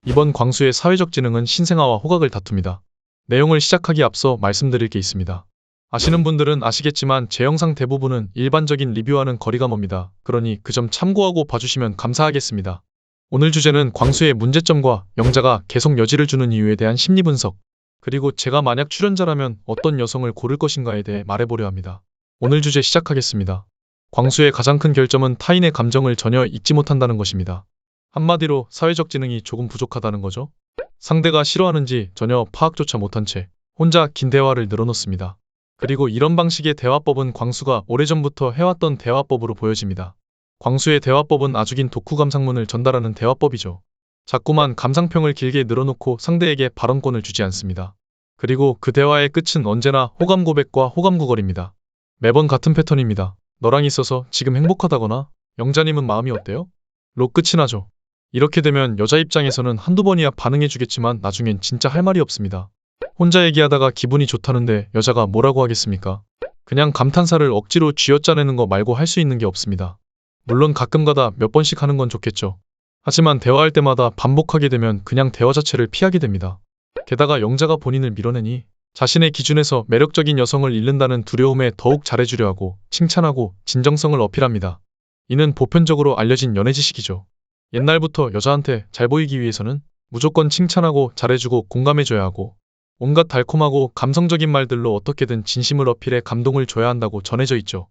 이번 광수의 사회적 지능은 신생아와 호각을 다툽니다. 내용을 시작하기 앞서 말씀드릴 게 있습니다. 아시는 분들은 아시겠지만 제 영상 대부분은 일반적인 리뷰와는 거리가 멉니다. 그러니 그 점 참고하고 봐주시면 감사하겠습니다. 오늘 주제는 광수의 문제점과 영자가 계속 여지를 주는 이유에 대한 심리 분석, 그리고 제가 만약 출연자라면 어떤 여성을 고를 것인가에 대해 말해보려 합니다. 오늘 주제 시작하겠습니다. 광수의 가장 큰 결점은 타인의 감정을 전혀 읽지 못한다는 것입니다. 한마디로 사회적 지능이 조금 부족하다는 거죠. 상대가 싫어하는지 전혀 파악조차 못한 채 혼자 긴 대화를 늘어놓습니다. 그리고 이런 방식의 대화법은 광수가 오래전부터 해왔던 대화법으로 보여집니다. 광수의 대화법은 아주 긴 독후 감상문을 전달하는 대화법이죠. 자꾸만 감상평을 길게 늘어놓고 상대에게 발언권을 주지 않습니다. 그리고 그 대화의 끝은 언제나 호감 고백과 호감 구걸입니다. 매번 같은 패턴입니다. 너랑 있어서 지금 행복하다거나 영자님은 마음이 어때요? 로 끝이 나죠. 이렇게 되면 여자 입장에서는 한두 번이야 반응해주겠지만 나중엔 진짜 할 말이 없습니다. 혼자 얘기하다가 기분이 좋다는데 여자가 뭐라고 하겠습니까? 그냥 감탄사를 억지로 쥐어짜내는 거 말고 할 수 있는 게 없습니다. 물론 가끔가다 몇 번씩 하는 건 좋겠죠. 하지만 대화할 때마다 반복하게 되면 그냥 대화 자체를 피하게 됩니다. 게다가 영자가 본인을 밀어내니 자신의 기준에서 매력적인 여성을 잃는다는 두려움에 더욱 잘해주려 하고 칭찬하고 진정성을 어필합니다. 이는 보편적으로 알려진 연애 지식이죠. 옛날부터 여자한테 잘 보이기 위해서는 무조건 칭찬하고 잘해주고 공감해줘야 하고 온갖 달콤하고 감성적인 말들로 어떻게든 진심을 어필해 감동을 줘야 한다고 전해져 있죠.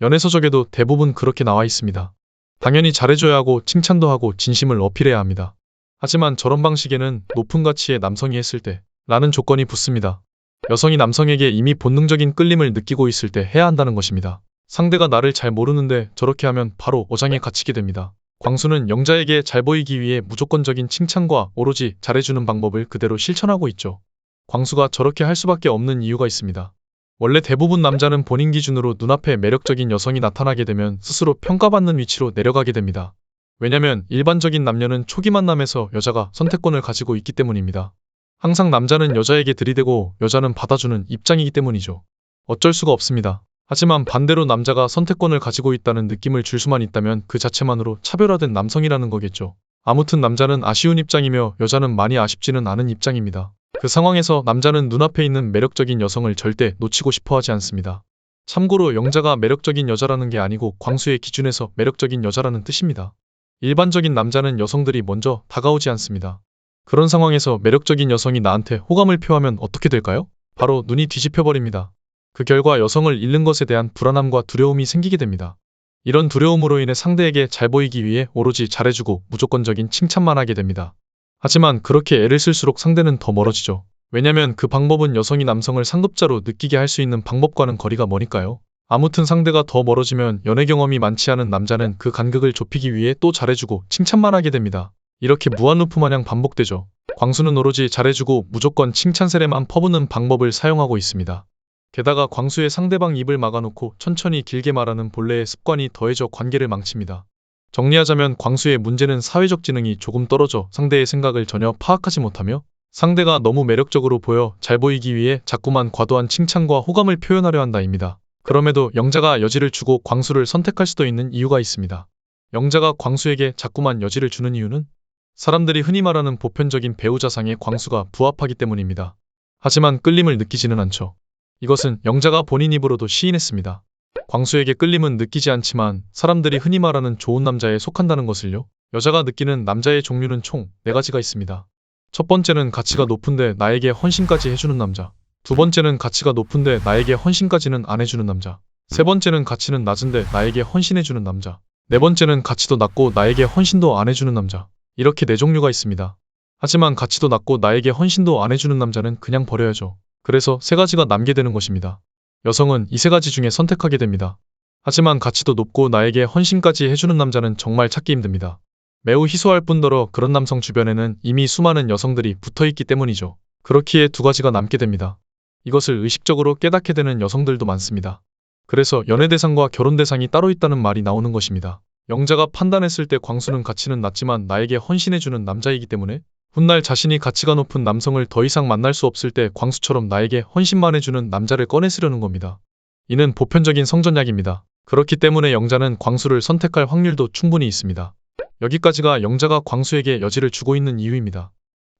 연애서적에도 대부분 그렇게 나와 있습니다. 당연히 잘해줘야 하고 칭찬도 하고 진심을 어필해야 합니다. 하지만 저런 방식에는 높은 가치의 남성이 했을 때 라는 조건이 붙습니다. 여성이 남성에게 이미 본능적인 끌림을 느끼고 있을 때 해야 한다는 것입니다. 상대가 나를 잘 모르는데 저렇게 하면 바로 어장에 갇히게 됩니다. 광수는 영자에게 잘 보이기 위해 무조건적인 칭찬과 오로지 잘해주는 방법을 그대로 실천하고 있죠. 광수가 저렇게 할 수밖에 없는 이유가 있습니다. 원래 대부분 남자는 본인 기준으로 눈앞에 매력적인 여성이 나타나게 되면 스스로 평가받는 위치로 내려가게 됩니다. 왜냐면 일반적인 남녀는 초기 만남에서 여자가 선택권을 가지고 있기 때문입니다. 항상 남자는 여자에게 들이대고 여자는 받아주는 입장이기 때문이죠. 어쩔 수가 없습니다. 하지만 반대로 남자가 선택권을 가지고 있다는 느낌을 줄 수만 있다면 그 자체만으로 차별화된 남성이라는 거겠죠. 아무튼 남자는 아쉬운 입장이며 여자는 많이 아쉽지는 않은 입장입니다. 그 상황에서 남자는 눈앞에 있는 매력적인 여성을 절대 놓치고 싶어 하지 않습니다. 참고로 영자가 매력적인 여자라는 게 아니고 광수의 기준에서 매력적인 여자라는 뜻입니다. 일반적인 남자는 여성들이 먼저 다가오지 않습니다. 그런 상황에서 매력적인 여성이 나한테 호감을 표하면 어떻게 될까요? 바로 눈이 뒤집혀버립니다. 그 결과 여성을 잃는 것에 대한 불안함과 두려움이 생기게 됩니다. 이런 두려움으로 인해 상대에게 잘 보이기 위해 오로지 잘해주고 무조건적인 칭찬만 하게 됩니다. 하지만 그렇게 애를 쓸수록 상대는 더 멀어지죠. 왜냐면 그 방법은 여성이 남성을 상급자로 느끼게 할 수 있는 방법과는 거리가 머니까요. 아무튼 상대가 더 멀어지면 연애 경험이 많지 않은 남자는 그 간극을 좁히기 위해 또 잘해주고 칭찬만 하게 됩니다. 이렇게 무한루프 마냥 반복되죠. 광수는 오로지 잘해주고 무조건 칭찬 세례만 퍼붓는 방법을 사용하고 있습니다. 게다가 광수의 상대방 입을 막아놓고 천천히 길게 말하는 본래의 습관이 더해져 관계를 망칩니다. 정리하자면 광수의 문제는 사회적 지능이 조금 떨어져 상대의 생각을 전혀 파악하지 못하며 상대가 너무 매력적으로 보여 잘 보이기 위해 자꾸만 과도한 칭찬과 호감을 표현하려 한다입니다. 그럼에도 영자가 여지를 주고 광수를 선택할 수도 있는 이유가 있습니다. 영자가 광수에게 자꾸만 여지를 주는 이유는 사람들이 흔히 말하는 보편적인 배우자상에 광수가 부합하기 때문입니다. 하지만 끌림을 느끼지는 않죠. 이것은 영자가 본인 입으로도 시인했습니다. 광수에게 끌림은 느끼지 않지만 사람들이 흔히 말하는 좋은 남자에 속한다는 것을요. 여자가 느끼는 남자의 종류는 총 4가지가 있습니다. 첫 번째는 가치가 높은데 나에게 헌신까지 해주는 남자. 두 번째는 가치가 높은데 나에게 헌신까지는 안 해주는 남자. 세 번째는 가치는 낮은데 나에게 헌신해주는 남자. 네 번째는 가치도 낮고 나에게 헌신도 안 해주는 남자. 이렇게 4종류가 있습니다. 하지만 가치도 낮고 나에게 헌신도 안 해주는 남자는 그냥 버려야죠. 그래서 3가지가 남게 되는 것입니다. 여성은 이 3가지 중에 선택하게 됩니다. 하지만 가치도 높고 나에게 헌신까지 해주는 남자는 정말 찾기 힘듭니다. 매우 희소할 뿐더러 그런 남성 주변에는 이미 수많은 여성들이 붙어있기 때문이죠. 그렇기에 2가지가 남게 됩니다. 이것을 의식적으로 깨닫게 되는 여성들도 많습니다. 그래서 연애 대상과 결혼 대상이 따로 있다는 말이 나오는 것입니다. 영자가 판단했을 때 광수는 가치는 낮지만 나에게 헌신해주는 남자이기 때문에 훗날 자신이 가치가 높은 남성을 더 이상 만날 수 없을 때 광수처럼 나에게 헌신만 해주는 남자를 꺼내쓰려는 겁니다. 이는 보편적인 성전약입니다. 그렇기 때문에 영자는 광수를 선택할 확률도 충분히 있습니다. 여기까지가 영자가 광수에게 여지를 주고 있는 이유입니다.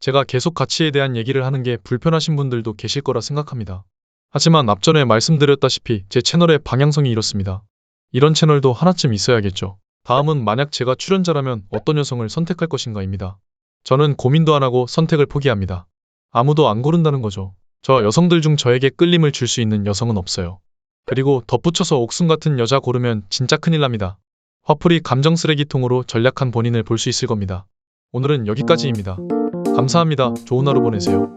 제가 계속 가치에 대한 얘기를 하는 게 불편하신 분들도 계실 거라 생각합니다. 하지만 앞전에 말씀드렸다시피 제 채널의 방향성이 이렇습니다. 이런 채널도 하나쯤 있어야겠죠. 다음은 만약 제가 출연자라면 어떤 여성을 선택할 것인가입니다. 저는 고민도 안 하고 선택을 포기합니다. 아무도 안 고른다는 거죠. 저 여성들 중 저에게 끌림을 줄 수 있는 여성은 없어요. 그리고 덧붙여서 옥순 같은 여자 고르면 진짜 큰일 납니다. 화풀이 감정 쓰레기통으로 전략한 본인을 볼 수 있을 겁니다. 오늘은 여기까지입니다. 감사합니다. 좋은 하루 보내세요.